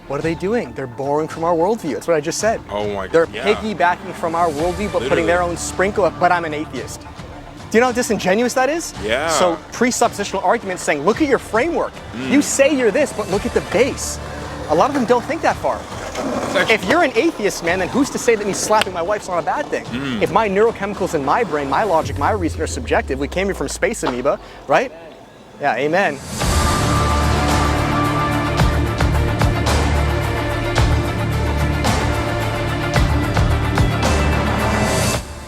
What are they doing? They're borrowing from our worldview. That's what I just said. Oh my God. They're piggybacking from our worldview, but putting their own sprinkle of, but I'm an atheist. Do you know how disingenuous that is? Yeah. So presuppositional arguments saying, look at your framework. You say you're this, but look at the base. A lot of them don't think that far. If you're an atheist, man, then who's to say that me slapping my wife's not a bad thing? If my neurochemicals in my brain, my logic, my reason are subjective, we came here from space amoeba, right? Yeah, amen.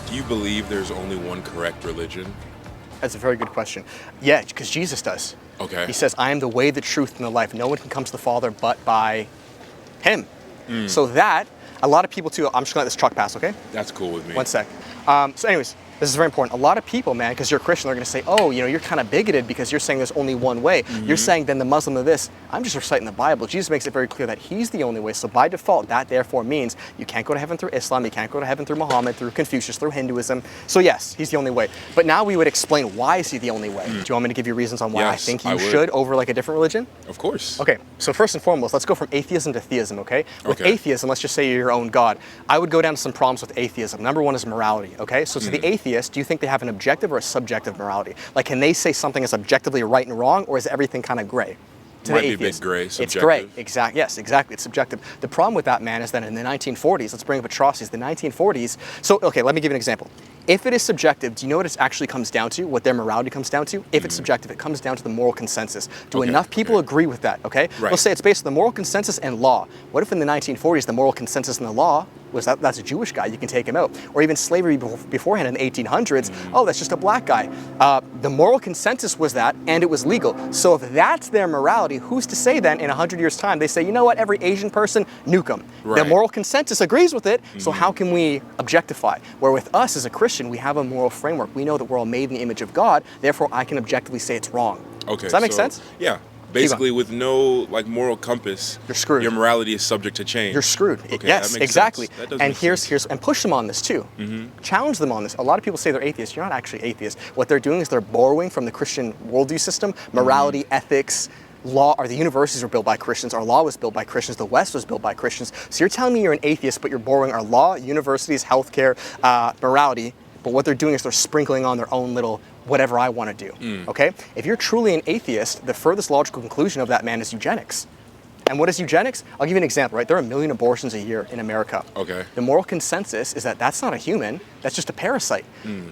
Do you believe there's only one correct religion? That's a very good question. Yeah, because Jesus does. Okay. He says, I am the way, the truth, and the life. No one can come to the Father but by him. So that, a lot of people too, I'm just gonna let this truck pass, okay? That's cool with me. One sec. So anyways, this is very important. A lot of people, man, because you're a Christian, they're gonna say, oh, you know, you're kind of bigoted because you're saying there's only one way. You're saying then the Muslim of this. I'm just reciting the Bible. Jesus makes it very clear that he's the only way. So by default, that therefore means you can't go to heaven through Islam, you can't go to heaven through Muhammad, through Confucius, through Hinduism. So yes, he's the only way. But now we would explain why is he the only way. Do you want me to give you reasons on why I think you should over like a different religion? Of course. Okay, so first and foremost, let's go from atheism to theism, okay? With atheism, let's just say you're your own God. I would go down to some problems with atheism. Number one is morality, okay? So to the atheist, do you think they have an objective or a subjective morality? Like, can they say something is objectively right and wrong, or is everything kind of gray? To Might the be atheist, a bit gray, subjective. It's gray, exactly. Yes, exactly. It's subjective. The problem with that, man, is that in the 1940s, let's bring up atrocities. The 1940s. So, okay, let me give you an example. If it is subjective, do you know what it actually comes down to? What their morality comes down to? If it's subjective, it comes down to the moral consensus. Do enough people agree with that? Okay. Right. Let's say it's based on the moral consensus and law. What if in the 1940s the moral consensus and the law was that's a Jewish guy, you can take him out. Or even slavery beforehand in the 1800s, oh, that's just a black guy. The moral consensus was that, and it was legal. So if that's their morality, who's to say then in 100 years' time, they say, you know what, every Asian person, nuke them. Right. The moral consensus agrees with it, so how can we objectify? Where with us as a Christian, we have a moral framework. We know that we're all made in the image of God, therefore I can objectively say it's wrong. Okay. Does that make sense? Yeah. Basically, with no like moral compass, you're screwed. Your morality is subject to change. You're screwed. Okay, yes, that makes exactly. Sense. That does and make here's sense. and push them on this too. Challenge them on this. A lot of people say they're atheists. You're not actually atheists. What they're doing is they're borrowing from the Christian worldview system, morality, ethics. Law, or the universities were built by Christians, our law was built by Christians, the West was built by Christians. So you're telling me you're an atheist, but you're borrowing our law, universities, healthcare, morality, but what they're doing is they're sprinkling on their own little whatever I want to do, okay? If you're truly an atheist, the furthest logical conclusion of that, man, is eugenics. And what is eugenics? I'll give you an example, right? There are 1 million abortions a year in America. Okay. The moral consensus is that that's not a human, that's just a parasite.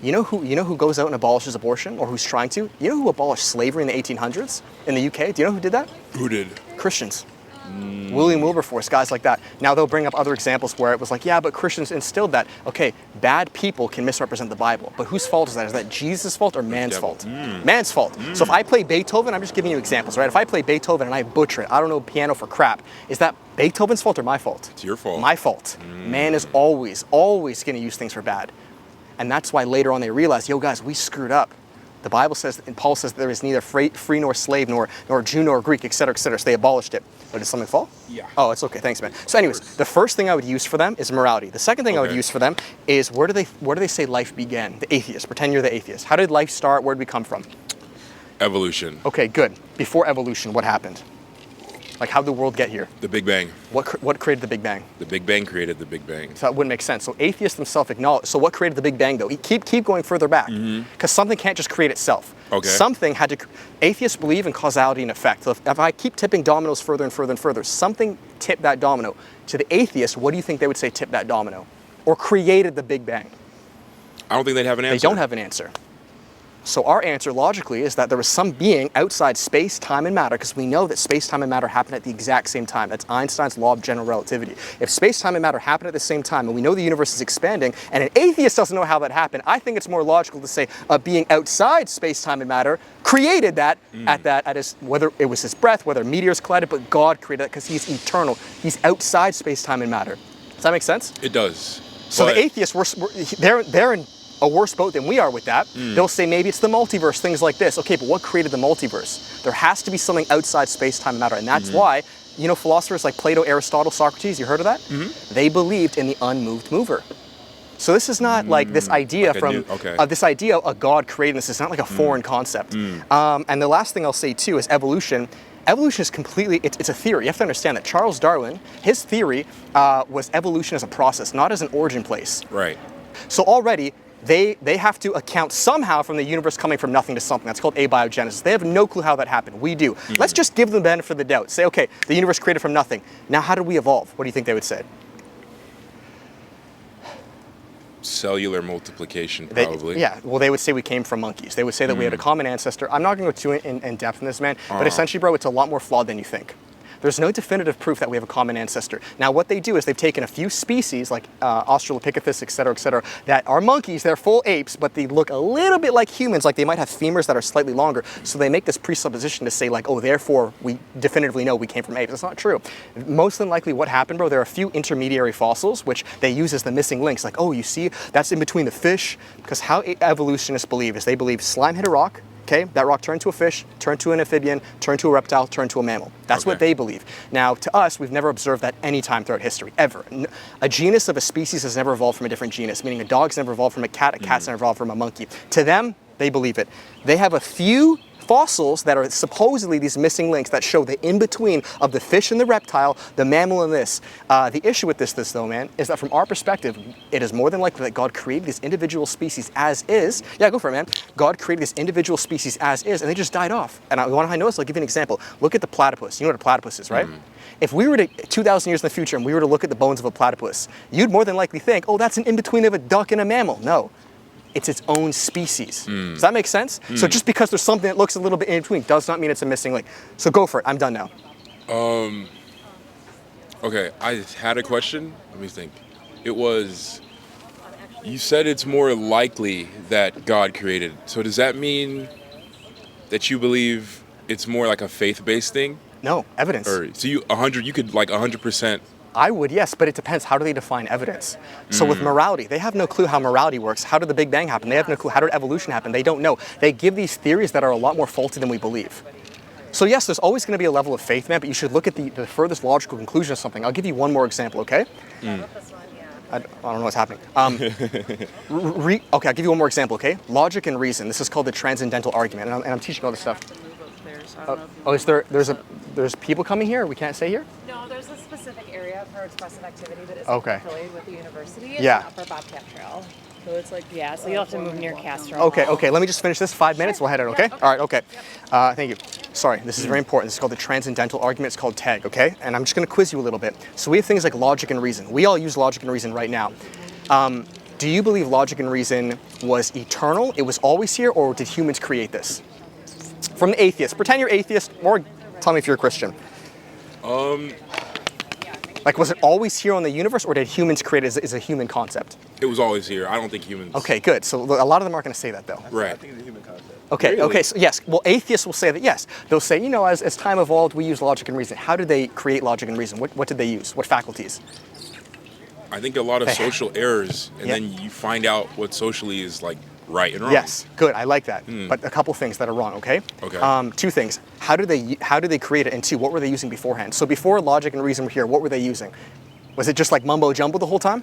You know who goes out and abolishes abortion, or who's trying to? You know who abolished slavery in the 1800s in the UK? Do you know who did that? Who did? Christians. William Wilberforce, guys like that. Now they'll bring up other examples where it was like, yeah, but Christians instilled that. Okay, bad people can misrepresent the Bible, but whose fault is that? Is that Jesus' fault or man's fault? Man's fault. So if I play Beethoven, I'm just giving you examples, right? If I play Beethoven and I butcher it, I don't know piano for crap, is that Beethoven's fault or my fault? It's your fault. My fault. Man is always going to use things for bad. And that's why later on they realize, yo guys, we screwed up. The Bible says, and Paul says, there is neither free nor slave, nor Jew nor Greek, etc., etc. So they abolished it. But did something fall? Yeah. Oh, it's okay. Thanks, man. So anyways, the first thing I would use for them is morality. The second thing I would use for them is where do they say life began? The atheist. Pretend you're the atheist. How did life start? Where did we come from? Evolution. Okay, good. Before evolution, what happened? Like, how did the world get here? The Big Bang. What created the Big Bang? The Big Bang created the Big Bang. So that wouldn't make sense. So atheists themselves acknowledge. So what created the Big Bang, though? Keep going further back. Because something can't just create itself. Okay. Something had to... Atheists believe in causality and effect. So if I keep tipping dominoes further and further and further, something tipped that domino. To the atheist, what do you think they would say tipped that domino? Or created the Big Bang? I don't think they'd have an answer. They don't have an answer. So our answer logically is that there was some being outside space, time, and matter, because we know that space, time, and matter happen at the exact same time. That's Einstein's law of general relativity. If space, time, and matter happen at the same time, and we know the universe is expanding, and an atheist doesn't know how that happened, I think it's more logical to say a being outside space, time, and matter created that at his, whether it was his breath, whether meteors collided, but God created that because he's eternal. He's outside space, time, and matter. Does that make sense? It does. So the atheists, they're in a worse boat than we are with that. They'll say maybe it's the multiverse, things like this. Okay, but what created the multiverse? There has to be something outside space, time, and matter. And that's why, you know, philosophers like Plato, Aristotle, Socrates, you heard of that? They believed in the unmoved mover. So this is not like this idea this idea of a God creating this. It's not like a foreign concept. And the last thing I'll say too is evolution. Evolution is completely, it's a theory. You have to understand that Charles Darwin, his theory was evolution as a process, not as an origin place. Right. So already, they have to account somehow from the universe coming from nothing to something. That's called abiogenesis. They have no clue how that happened. We do. Let's just give them the benefit of the doubt. Say, okay, the universe created from nothing. Now how did we evolve? What do you think they would say? Cellular multiplication, probably. Yeah, well, they would say we came from monkeys. They would say that we had a common ancestor. I'm not going to go too in depth in this, man, but essentially, bro, it's a lot more flawed than you think. There's no definitive proof that we have a common ancestor. Now, what they do is they've taken a few species, like Australopithecus, et cetera, that are monkeys, they're full apes, but they look a little bit like humans, like they might have femurs that are slightly longer. So they make this presupposition to say, like, oh, therefore, we definitively know we came from apes. That's not true. Most than likely what happened, bro, there are a few intermediary fossils, which they use as the missing links. Like, oh, you see, that's in between the fish. Because how evolutionists believe is they believe slime hit a rock, okay, that rock turned to a fish, turned to an amphibian, turned to a reptile, turned to a mammal. That's what they believe. Now, to us, we've never observed that any time throughout history, ever. A genus of a species has never evolved from a different genus, meaning a dog's never evolved from a cat's never evolved from a monkey. To them, they believe it. They have a few fossils that are supposedly these missing links that show the in-between of the fish and the reptile, the mammal and this. The issue with this though, man, is that from our perspective, it is more than likely that God created these individual species as is. Yeah, go for it, man. God created this individual species as is, and they just died off. And you want to notice? I'll give you an example. Look at the platypus. You know what a platypus is, right? If we were to, 2,000 years in the future, and we were to look at the bones of a platypus, you'd more than likely think, oh, that's an in-between of a duck and a mammal. No. It's its own species. Does that make sense? So just because there's something that looks a little bit in between does not mean it's a missing link. So go for it. I'm done now. Okay, I had a question. Let me think. It was, you said it's more likely that God created. So does that mean that you believe it's more like a faith-based thing? No, evidence. Or so you could like 100%. I would, yes, but it depends. How do they define evidence? So with morality, they have no clue how morality works. How did the Big Bang happen? They have no clue. How did evolution happen? They don't know. They give these theories that are a lot more faulty than we believe. So yes, there's always going to be a level of faith, man, but you should look at the furthest logical conclusion of something. I'll give you one more example, okay? I don't know what's happening. Okay, I'll give you one more example, okay? Logic and reason. This is called the transcendental argument, and I'm teaching all this stuff. There's people coming here? We can't stay here? No, there's a specific area for expressive activity that is affiliated with the university. It's Yeah. Upper Bobcat Trail. So it's like, so you'll have to move near Castro. Okay, let me just finish this 5 minutes. We'll head out, okay? All right, okay. Thank you. Sorry, this is very important. This is called the transcendental argument. It's called TAG, okay? And I'm just going to quiz you a little bit. So we have things like logic and reason. We all use logic and reason right now. Do you believe logic and reason was eternal? It was always here, or did humans create this? From the atheist. Pretend you're atheist, or tell me if you're a Christian. Like, was it always here on the universe, or did humans create it as a human concept? It was always here. I don't think humans. Okay, good. So a lot of them aren't going to say that, though. Right. I think it's a human concept. Okay, Really? okay, so yes. Well, atheists will say that yes. They'll say, you know, as time evolved, we use logic and reason. How did they create logic and reason? What did they use? What faculties? I think a lot of social errors, and Yeah. then you find out what socially is like right and wrong. Yes, good. I like that. But a couple things that are wrong. Okay. Okay. Two things. How did they create it? And two, what were they using beforehand? So before logic and reason were here, what were they using? Was it just like mumbo jumbo the whole time?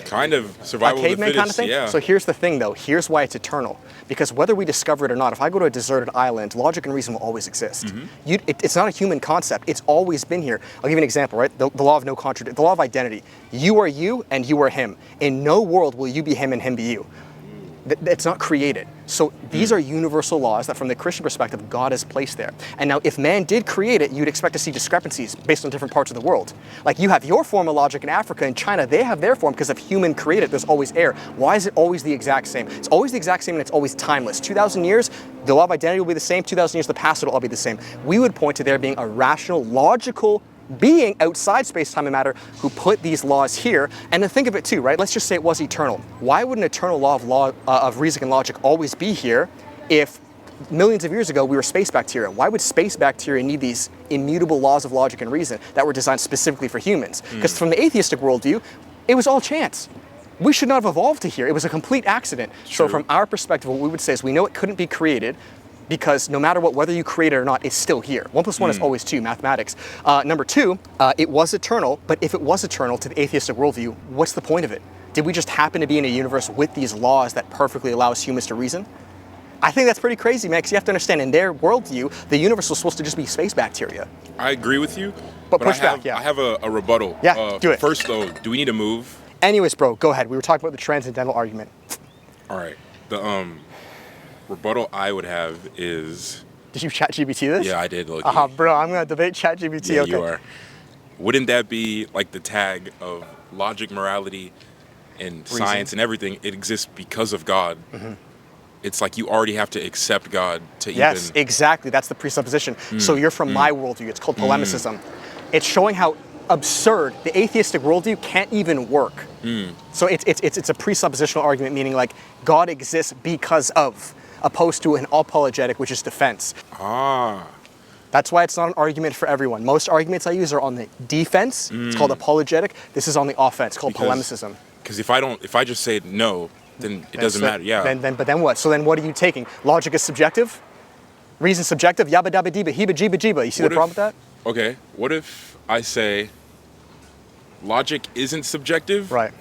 Kind of survival A of the caveman fittest. kind of thing? Yeah. So here's the thing, though. Here's why it's eternal. Because whether we discover it or not, if I go to a deserted island, logic and reason will always exist. It's not a human concept. It's always been here. I'll give you an example, right? The law of no contradiction, the law of identity. You are you and you are him. In no world will you be him and him be you. It's not created. So these are universal laws that from the Christian perspective, God has placed there. And now if man did create it, you'd expect to see discrepancies based on different parts of the world. Like you have your form of logic in Africa and China, they have their form because if human created, there's always error. Why is it always the exact same? It's always the exact same and it's always timeless. 2,000 years, the law of identity will be the same. 2,000 years, the past will all be the same. We would point to there being a rational, logical being outside space, time, and matter who put these laws here. And then think of it too, right? Let's just say it was eternal. Why would an eternal law of reason and logic always be here if millions of years ago we were space bacteria? Why would space bacteria need these immutable laws of logic and reason that were designed specifically for humans? Because from the atheistic worldview, it was all chance. We should not have evolved to here. It was a complete accident. So from our perspective, what we would say is we know it couldn't be created because no matter what, whether you create it or not, it's still here. 1 + 1 is always 2, mathematics. Number two, it was eternal, but if it was eternal to the atheistic worldview, what's the point of it? Did we just happen to be in a universe with these laws that perfectly allows humans to reason? I think that's pretty crazy, man, because you have to understand, in their worldview, the universe was supposed to just be space bacteria. I agree with you. But push back, yeah. I have a rebuttal. Yeah, do it. First, though, do we need to move? Anyways, bro, go ahead. We were talking about the transcendental argument. All right. The rebuttal I would have is... Did you ChatGPT this? Yeah, I did. Look. Bro, I'm going to debate ChatGPT. Yeah, okay. you are. Wouldn't that be like the tag of logic, morality, and science and everything? It exists because of God. Mm-hmm. It's like you already have to accept God to Yes, exactly. That's the presupposition. So you're from my worldview. It's called polemicism. It's showing how absurd the atheistic worldview can't even work. So it's a presuppositional argument, meaning like God exists because of, opposed to an apologetic, which is defense. That's why it's not an argument for everyone. Most arguments I use are on the defense. It's called apologetic. This is on the offense, called polemicism. Because if I just say no, then it doesn't matter. Yeah. But then what? So then what are you taking? Logic is subjective? Reason subjective? Yabba dabba dibba, heba jiba jiba. You see the problem with that? Okay. What if I say logic isn't subjective? Right.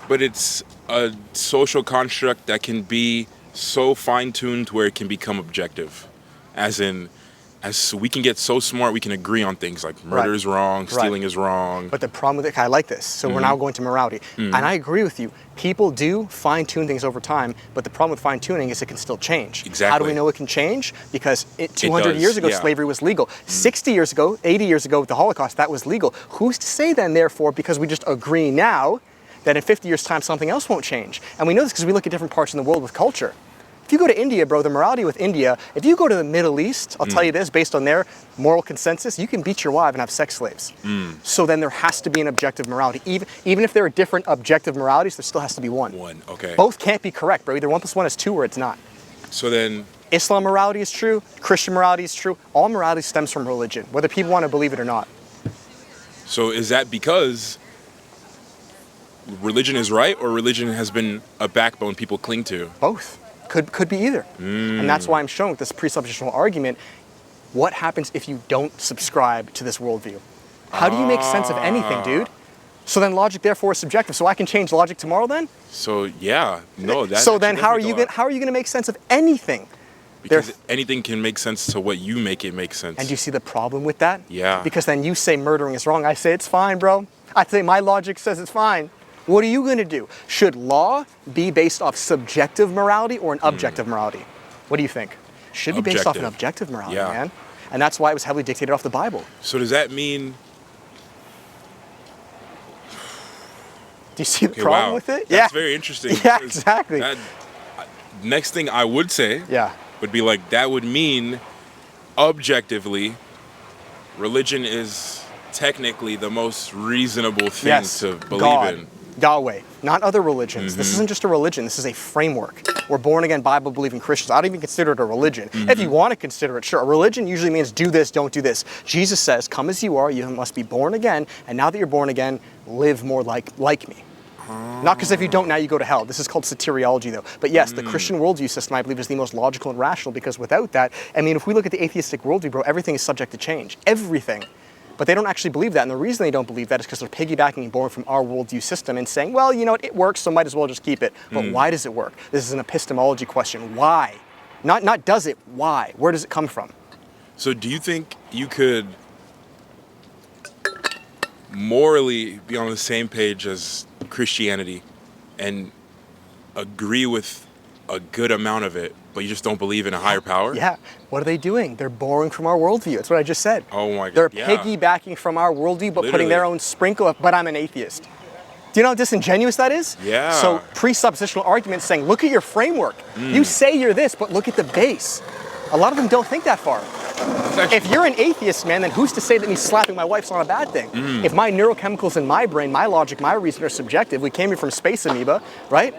But it's a social construct that can be so fine-tuned where it can become objective. As we can get so smart, we can agree on things like murder is wrong, stealing is wrong. But the problem with it, I like this. So we're now going to morality. And I agree with you. People do fine-tune things over time, but the problem with fine-tuning is it can still change. Exactly. How do we know it can change? Because 200 years ago, slavery was legal. 60 years ago, 80 years ago, with the Holocaust, that was legal. Who's to say then, therefore, because we just agree now, that in 50 years' time, something else won't change? And we know this because we look at different parts in the world with culture. If you go to India, bro, the morality with India, if you go to the Middle East, I'll tell you this, based on their moral consensus, you can beat your wife and have sex slaves. So then there has to be an objective morality. Even if there are different objective moralities, there still has to be one. Okay. Both can't be correct, bro. Either 1 + 1 is 2 or it's not. So then... Islam morality is true, Christian morality is true. All morality stems from religion, whether people want to believe it or not. So is that because religion is right, or religion has been a backbone people cling to? Both. Could be either. And that's why I'm showing with this presuppositional argument, what happens if you don't subscribe to this worldview? How do you make sense of anything, dude? So then logic therefore is subjective. So I can change logic tomorrow then? So yeah, no. That so then how are you going to make sense of anything? Because anything can make sense to what you make it make sense. And do you see the problem with that? Yeah. Because then you say murdering is wrong. I say it's fine, bro. I say my logic says it's fine. What are you going to do? Should law be based off subjective morality or an objective morality? What do you think? Should be based off an objective morality, man. And that's why it was heavily dictated off the Bible. So does that mean... Do you see the problem with it? That's very interesting. Yeah, exactly. Next thing I would say would be like, that would mean objectively, religion is technically the most reasonable thing to believe in. Yahweh, not other religions. This isn't just a religion, this is a framework. We're born again, Bible believing Christians. I don't even consider it a religion. If you want to consider it, sure. A religion usually means do this, don't do this. Jesus says, come as you are, you must be born again, and now that you're born again, live more like me. Not because if you don't, now you go to hell. This is called soteriology, though. But yes, the Christian worldview system, I believe, is the most logical and rational, because without that, I mean, if we look at the atheistic worldview, bro, everything is subject to change. Everything. But they don't actually believe that, and the reason they don't believe that is because they're piggybacking and borrowing from our worldview system and saying, well, you know what, it works, so might as well just keep it. But why does it work? This is an epistemology question. Why? Not does it, why? Where does it come from? So do you think you could morally be on the same page as Christianity and agree with a good amount of it, but you just don't believe in a higher power? Yeah. What are they doing? They're borrowing from our worldview. That's what I just said. Oh my God. They're piggybacking from our worldview, but putting their own sprinkle of, but I'm an atheist. Do you know how disingenuous that is? Yeah. So presuppositional arguments saying, look at your framework. You say you're this, but look at the base. A lot of them don't think that far. If you're an atheist, man, then who's to say that me slapping my wife's not a bad thing? If my neurochemicals in my brain, my logic, my reason are subjective, we came here from space amoeba, right?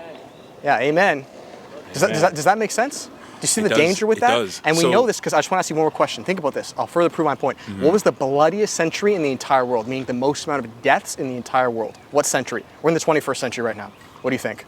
Yeah, amen. Does that make sense? Do you see the danger with that? It does. And we know this because I just want to ask you one more question. Think about this. I'll further prove my point. What was the bloodiest century in the entire world, meaning the most amount of deaths in the entire world? What century? We're in the 21st century right now. What do you think?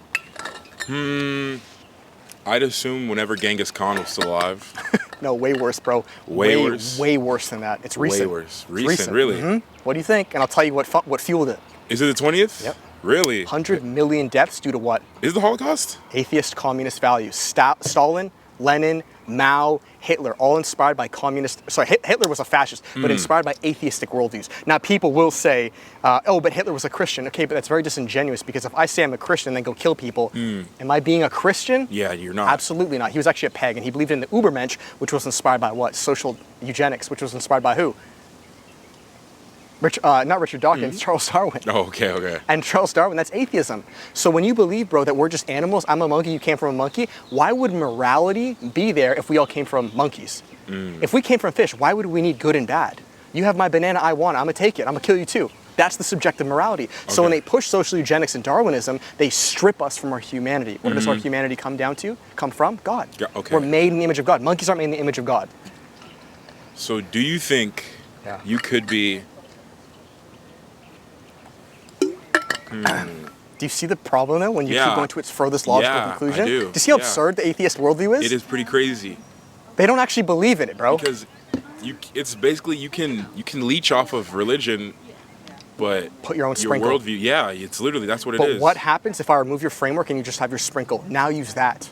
I'd assume whenever Genghis Khan was still alive. No, way worse, bro. Way worse? Way worse than that. It's recent. Way worse. Recent, really? What do you think? And I'll tell you what fueled it. Is it the 20th? Yep. Really? 100 million deaths due to what? Is the Holocaust? Atheist communist values. Stalin Lenin, Mao, Hitler, all inspired by Hitler was a fascist, but inspired by atheistic worldviews. Now, people will say, oh, but Hitler was a Christian. Okay, but that's very disingenuous, because if I say I'm a Christian and then go kill people, am I being a Christian? Yeah, you're not. Absolutely not. He was actually a pagan. He believed in the Ubermensch, which was inspired by what? Social eugenics, which was inspired by who? Not Richard Dawkins, Charles Darwin. Oh, okay. And Charles Darwin, that's atheism. So when you believe, bro, that we're just animals, I'm a monkey, you came from a monkey, why would morality be there if we all came from monkeys? If we came from fish, why would we need good and bad? You have my banana, I want it, I'm gonna take it, I'm gonna kill you too. That's the subjective morality. So when they push social eugenics and Darwinism, they strip us from our humanity. Where does our humanity come from? God. Yeah, okay. We're made in the image of God. Monkeys aren't made in the image of God. So do you think you could be... Do you see the problem though when you keep going to its furthest logical conclusion? I do. Do you see how absurd the atheist worldview is? It is pretty crazy. They don't actually believe in it, bro. Because it's basically you can leech off of religion, but put your own your sprinkle. worldview. Yeah, it's literally that's what it is. But what happens if I remove your framework and you just have your sprinkle? Now use that.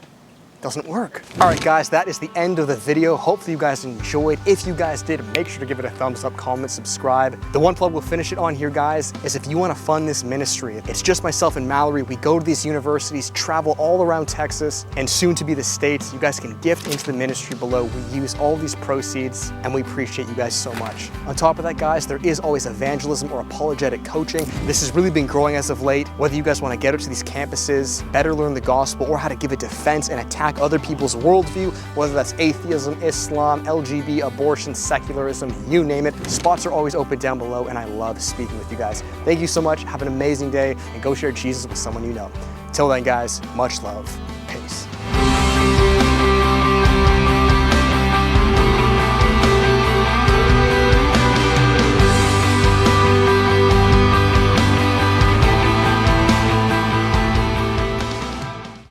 Doesn't work. All right, guys, that is the end of the video. Hopefully you guys enjoyed. If you guys did, make sure to give it a thumbs up, comment, subscribe. The one plug we'll finish it on here, guys, is if you want to fund this ministry, it's just myself and Mallory. We go to these universities, travel all around Texas, and soon to be the States. You guys can gift into the ministry below. We use all these proceeds, and we appreciate you guys so much. On top of that, guys, there is always evangelism or apologetic coaching. This has really been growing as of late. Whether you guys want to get up to these campuses, better learn the gospel, or how to give a defense and attack other people's worldview, whether that's atheism, Islam, LGBT, abortion, secularism, you name it. Spots are always open down below, and I love speaking with you guys. Thank you so much. Have an amazing day, and go share Jesus with someone you know. Till then, guys, much love. Peace.